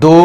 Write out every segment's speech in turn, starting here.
2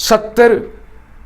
70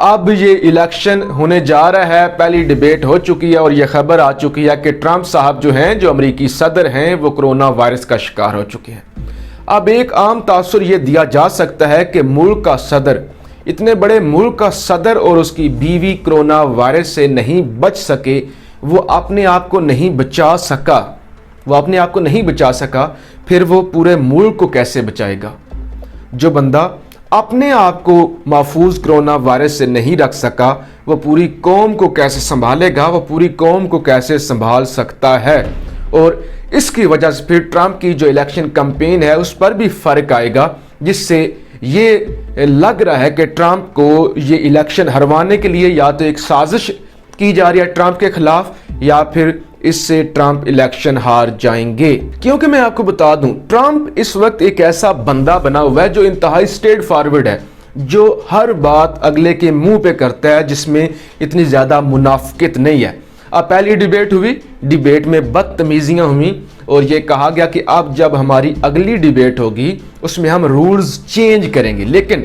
اب یہ الیکشن ہونے جا رہا ہے، پہلی ڈیبیٹ ہو چکی ہے اور یہ خبر آ چکی ہے کہ ٹرمپ صاحب جو ہیں، جو امریکی صدر ہیں، وہ کرونا وائرس کا شکار ہو چکے ہیں۔ اب ایک عام تاثر یہ دیا جا سکتا ہے کہ ملک کا صدر، اتنے بڑے ملک کا صدر اور اس کی بیوی کرونا وائرس سے نہیں بچ سکے، وہ اپنے آپ کو نہیں بچا سکا، پھر وہ پورے ملک کو کیسے بچائے گا؟ جو بندہ اپنے آپ کو محفوظ کرونا وائرس سے نہیں رکھ سکا، وہ پوری قوم کو کیسے سنبھالے گا؟ وہ پوری قوم کو کیسے سنبھال سکتا ہے؟ اور اس کی وجہ سے پھر ٹرمپ کی جو الیکشن کمپین ہے اس پر بھی فرق آئے گا، جس سے یہ لگ رہا ہے کہ ٹرمپ کو یہ الیکشن ہروانے کے لیے یا تو ایک سازش کی جا رہی ہے ٹرمپ کے خلاف، یا پھر اس سے ٹرمپ الیکشن ہار جائیں گے۔ کیونکہ میں آپ کو بتا دوں، ٹرمپ اس وقت ایک ایسا بندہ بنا ہوا ہے جو انتہائی اسٹریٹ فارورڈ ہے، جو ہر بات اگلے کے منہ پہ کرتا ہے، جس میں اتنی زیادہ منافقت نہیں ہے۔ اب پہلی ڈیبیٹ ہوئی، ڈیبیٹ میں بدتمیزیاں ہوئیں اور یہ کہا گیا کہ اب جب ہماری اگلی ڈیبیٹ ہوگی اس میں ہم رولز چینج کریں گے، لیکن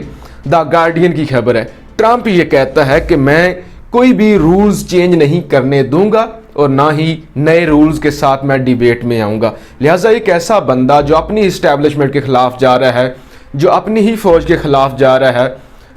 دا گارڈین کی خبر ہے ٹرمپ یہ کہتا ہے کہ میں کوئی بھی رولز چینج نہیں کرنے دوں گا اور نہ ہی نئے رولز کے ساتھ میں ڈیبیٹ میں آؤں گا۔ لہٰذا ایک ایسا بندہ جو اپنی اسٹیبلشمنٹ کے خلاف جا رہا ہے، جو اپنی ہی فوج کے خلاف جا رہا ہے،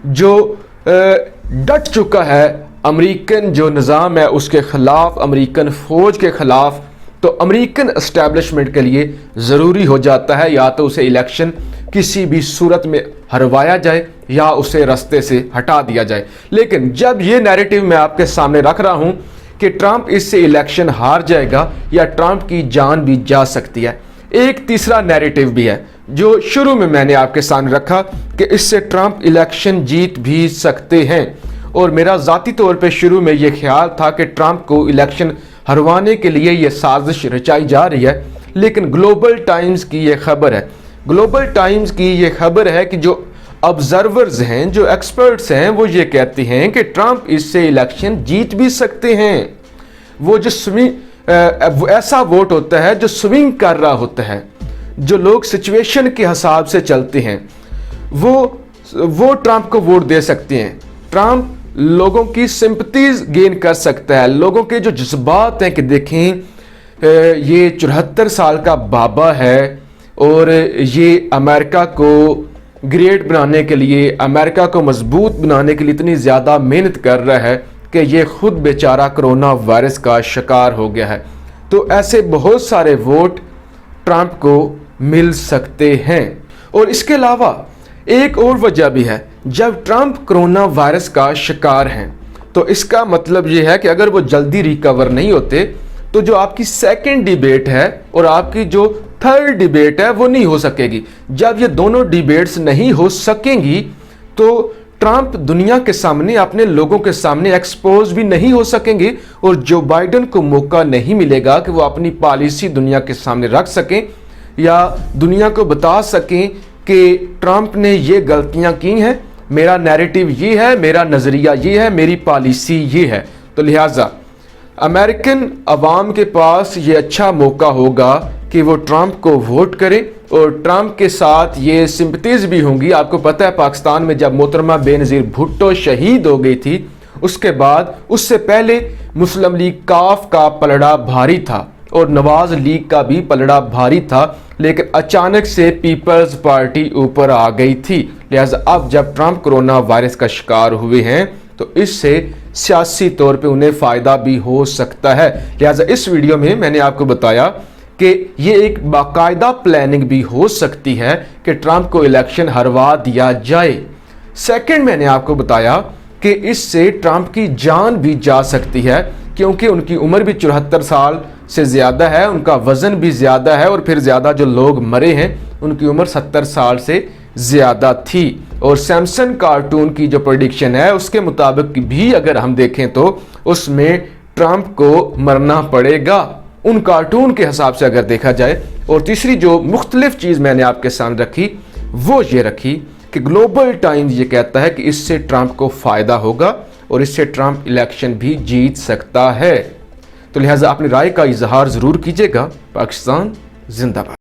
جو ڈٹ چکا ہے امریکن جو نظام ہے اس کے خلاف، امریکن فوج کے خلاف، تو امریکن اسٹیبلشمنٹ کے لیے ضروری ہو جاتا ہے یا تو اسے الیکشن کسی بھی صورت میں ہروایا جائے یا اسے رستے سے ہٹا دیا جائے۔ لیکن جب یہ نیریٹو میں آپ کے سامنے رکھ رہا ہوں کہ ٹرمپ اس سے الیکشن ہار جائے گا یا ٹرمپ کی جان بھی جا سکتی ہے، ایک تیسرا نیریٹو بھی ہے جو شروع میں نے آپ کے سامنے رکھا کہ اس سے ٹرمپ الیکشن جیت بھی سکتے ہیں، اور میرا ذاتی طور پہ شروع میں یہ خیال تھا کہ ٹرمپ کو الیکشن ہروانے کے لیے یہ سازش رچائی جا رہی ہے۔ لیکن گلوبل ٹائمز کی یہ خبر ہے کہ جو آبزرورز ہیں، جو ایکسپرٹس ہیں، وہ یہ کہتے ہیں کہ ٹرمپ اس سے الیکشن جیت بھی سکتے ہیں۔ وہ ایسا ووٹ ہوتا ہے جو سوئنگ کر رہا ہوتا ہے، جو لوگ سچویشن کے حساب سے چلتے ہیں، وہ ٹرمپ کو ووٹ دے سکتے ہیں۔ ٹرمپ لوگوں کی سمپتیز گین کر سکتا ہے، لوگوں کے جو جذبات ہیں کہ دیکھیں یہ 74 سال کا بابا ہے اور یہ امریکہ کو گریٹ بنانے کے لیے، امریکہ کو مضبوط بنانے کے لیے اتنی زیادہ محنت کر رہا ہے کہ یہ خود بیچارہ کرونا وائرس کا شکار ہو گیا ہے۔ تو ایسے بہت سارے ووٹ ٹرمپ کو مل سکتے ہیں۔ اور اس کے علاوہ ایک اور وجہ بھی ہے، جب ٹرمپ کرونا وائرس کا شکار ہیں تو اس کا مطلب یہ ہے کہ اگر وہ جلدی ریکور نہیں ہوتے تو جو آپ کی سیکنڈ ڈیبیٹ ہے اور آپ کی جو تھرڈ ڈیبیٹ ہے وہ نہیں ہو سکے گی۔ جب یہ دونوں ڈیبیٹس نہیں ہو سکیں گی تو ٹرمپ دنیا کے سامنے، اپنے لوگوں کے سامنے ایکسپوز بھی نہیں ہو سکیں گے، اور جو بائیڈن کو موقع نہیں ملے گا کہ وہ اپنی پالیسی دنیا کے سامنے رکھ سکیں یا دنیا کو بتا سکیں کہ ٹرمپ نے یہ غلطیاں کی ہیں، میرا نیریٹو یہ ہے، میرا نظریہ یہ ہے، میری پالیسی یہ ہے۔ تو لہٰذا امریکن عوام کے پاس یہ اچھا موقع ہوگا کہ وہ ٹرمپ کو ووٹ کریں، اور ٹرمپ کے ساتھ یہ سمپتیز بھی ہوں گی۔ آپ کو پتہ ہے پاکستان میں جب محترمہ بے نظیر بھٹو شہید ہو گئی تھی، اس کے بعد اس سے پہلے مسلم لیگ کاف کا پلڑا بھاری تھا اور نواز لیگ کا بھی پلڑا بھاری تھا، لیکن اچانک سے پیپلز پارٹی اوپر آ گئی تھی۔ لہٰذا اب جب ٹرمپ کرونا وائرس کا شکار ہوئے ہیں تو اس سے سیاسی طور پہ انہیں فائدہ بھی ہو سکتا ہے۔ لہٰذا اس ویڈیو میں نے آپ کو بتایا کہ یہ ایک باقاعدہ پلاننگ بھی ہو سکتی ہے کہ ٹرمپ کو الیکشن ہروا دیا جائے۔ سیکنڈ میں نے آپ کو بتایا کہ اس سے ٹرمپ کی جان بھی جا سکتی ہے، کیونکہ ان کی عمر بھی 74 سال سے زیادہ ہے، ان کا وزن بھی زیادہ ہے، اور پھر زیادہ جو لوگ مرے ہیں ان کی عمر 70 سال سے زیادہ تھی۔ اور سیمسن کارٹون کی جو پریڈکشن ہے اس کے مطابق بھی اگر ہم دیکھیں تو اس میں ٹرمپ کو مرنا پڑے گا، ان کارٹون کے حساب سے اگر دیکھا جائے۔ اور تیسری جو مختلف چیز میں نے آپ کے سامنے رکھی وہ یہ رکھی کہ گلوبل ٹائمز یہ کہتا ہے کہ اس سے ٹرمپ کو فائدہ ہوگا اور اس سے ٹرمپ الیکشن بھی جیت سکتا ہے۔ تو لہٰذا اپنی رائے کا اظہار ضرور کیجیے گا۔ پاکستان زندہ باد۔